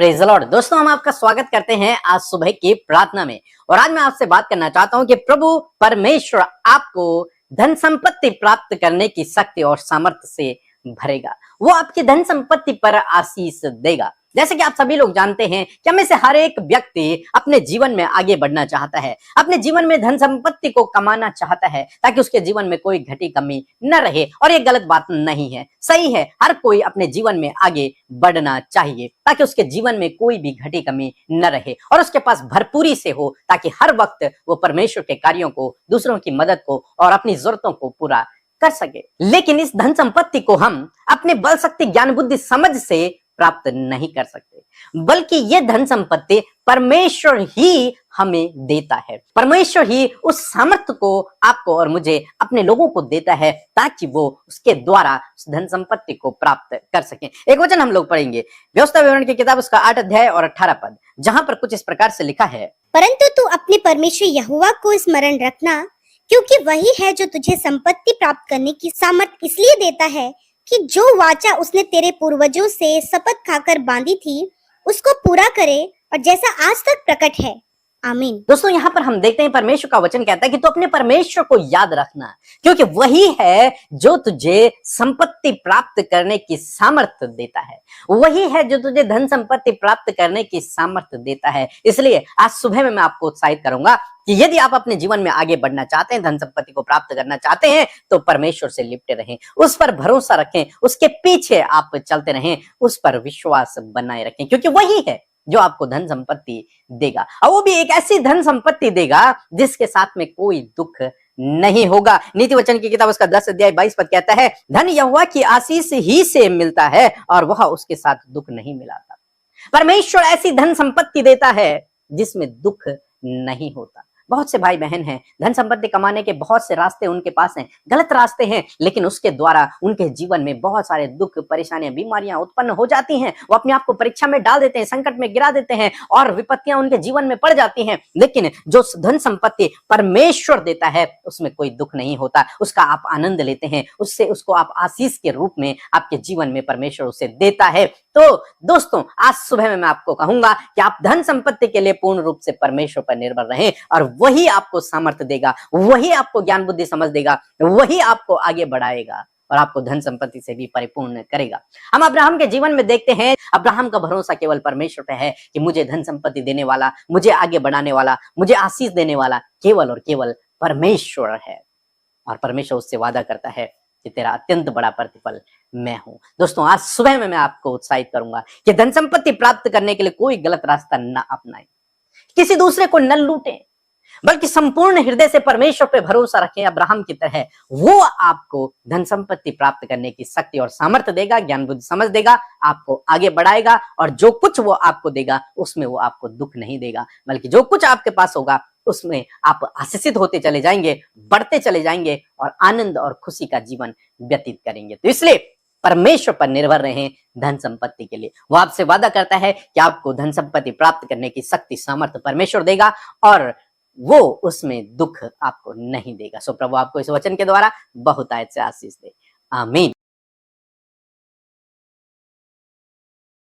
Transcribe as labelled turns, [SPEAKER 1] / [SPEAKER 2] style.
[SPEAKER 1] Praise the Lord. दोस्तों, हम आपका स्वागत करते हैं आज सुबह की प्रार्थना में। और आज मैं आपसे बात करना चाहता हूं कि प्रभु परमेश्वर आपको धन संपत्ति प्राप्त करने की शक्ति और सामर्थ्य से भरेगा। वो आपकी धन संपत्ति पर आशीष देगा। जैसे कि आप सभी लोग जानते हैं कि हमें से हर एक व्यक्ति अपने जीवन में आगे बढ़ना चाहता है, अपने जीवन में धन संपत्ति को कमाना चाहता है ताकि उसके जीवन में कोई घटी कमी न रहे। और ये गलत बात नहीं है, सही है। हर कोई अपने जीवन में आगे बढ़ना चाहिए ताकि उसके जीवन में कोई भी घटी कमी न रहे और उसके पास भरपूरी से हो, ताकि हर वक्त वो परमेश्वर के कार्यों को, दूसरों की मदद को और अपनी जरूरतों को पूरा कर सके। लेकिन इस धन संपत्ति को हम अपने बल, शक्ति, ज्ञान, बुद्धि, समझ से प्राप्त नहीं कर सकते, बल्कि ये धन संपत्ति परमेश्वर ही हमें देता है। परमेश्वर ही उस सामर्थ्य को आपको और मुझे, अपने लोगों को देता है ताकि वो उसके द्वारा उस धन संपत्ति को प्राप्त कर सकें। एक वचन हम लोग पढ़ेंगे, व्यवस्था विवरण की किताब उसका 8 अध्याय और 18 पद, जहां पर कुछ इस प्रकार से लिखा है,
[SPEAKER 2] परंतु तू अपने परमेश्वर यहोवा को स्मरण रखना, क्योंकि वही है जो तुझे संपत्ति प्राप्त करने की सामर्थ इसलिए देता है कि जो वाचा उसने तेरे पूर्वजों से शपथ खाकर बांधी थी उसको पूरा करे, और जैसा आज तक प्रकट है। आमीन।
[SPEAKER 1] दोस्तों, यहाँ पर हम देखते हैं परमेश्वर का वचन कहता है कि तू अपने परमेश्वर को याद रखना, क्योंकि वही है जो तुझे संपत्ति प्राप्त करने की सामर्थ्य देता है। वही है जो तुझे धन संपत्ति प्राप्त करने की सामर्थ्य देता है। इसलिए आज सुबह में मैं आपको उत्साहित करूंगा कि यदि आप अपने जीवन में आगे बढ़ना चाहते हैं, धन संपत्ति को प्राप्त करना चाहते हैं, तो परमेश्वर से लिपटे रहें, उस पर भरोसा रखें, उसके पीछे आप चलते रहें, उस पर विश्वास बनाए रखें, क्योंकि वही है जो आपको धन संपत्ति देगा। और वो भी एक ऐसी धन संपत्ति देगा जिसके साथ में कोई दुख नहीं होगा। नीति वचन की किताब उसका 10 अध्याय 22 पद कहता है, धन यहोवा की आशीष ही से मिलता है और वह उसके साथ दुख नहीं मिलाता। परमेश्वर ऐसी धन संपत्ति देता है जिसमें दुख नहीं होता। बहुत से भाई बहन हैं, धन संपत्ति कमाने के बहुत से रास्ते उनके पास हैं, गलत रास्ते हैं, लेकिन उसके द्वारा उनके जीवन में बहुत सारे दुख, परेशानियां, बीमारियां उत्पन्न हो जाती हैं। वो अपने आप को परीक्षा में डाल देते हैं, संकट में गिरा देते हैं और विपत्तियां उनके जीवन में पड़ जाती हैं। लेकिन जो धन संपत्ति परमेश्वर देता है उसमें कोई दुख नहीं होता, उसका आप आनंद लेते हैं, उसको आप आशीष के रूप में आपके जीवन में परमेश्वर उसे देता है। तो दोस्तों, आज सुबह में मैं आपको कहूंगा कि आप धन संपत्ति के लिए पूर्ण रूप से परमेश्वर पर निर्भर रहें और वही आपको सामर्थ्य देगा, वही आपको ज्ञान, बुद्धि, समझ देगा, वही आपको आगे बढ़ाएगा और आपको धन संपत्ति से भी परिपूर्ण करेगा। हम अब्राहम के जीवन में देखते हैं, अब्राहम का भरोसा केवल परमेश्वर पे है कि मुझे धन संपत्ति देने वाला, मुझे आगे बढ़ाने वाला, मुझे आशीष देने वाला केवल और केवल परमेश्वर है। और परमेश्वर उससे वादा करता है कि तेरा अत्यंत बड़ा प्रतिफल मैं हूं। दोस्तों, आज सुबह में मैं आपको उत्साहित करूंगा कि धन संपत्ति प्राप्त करने के लिए कोई गलत रास्ता न अपनाएं, किसी दूसरे को न लूटें, बल्कि संपूर्ण हृदय से परमेश्वर पे भरोसा रखें। अब्राहम की तरह वो आपको धन संपत्ति प्राप्त करने की शक्ति और सामर्थ्य देगा, ज्ञान, बुद्धि, समझ देगा, आपको आगे बढ़ाएगा और जो कुछ वो आपको देगा उसमें वो आपको दुख नहीं देगा, बल्कि जो कुछ आपके पास होगा उसमें आप आशीषित होते चले जाएंगे, बढ़ते चले जाएंगे और आनंद और खुशी का जीवन व्यतीत करेंगे। तो इसलिए परमेश्वर पर निर्भर रहें धन संपत्ति के लिए। वो आपसे वादा करता है कि आपको धन संपत्ति प्राप्त करने की शक्ति, सामर्थ्य परमेश्वर देगा और वो उसमें दुख आपको नहीं देगा। सो प्रभु आपको इस वचन के द्वारा बहुत आयत से आशीष दे। आमीन।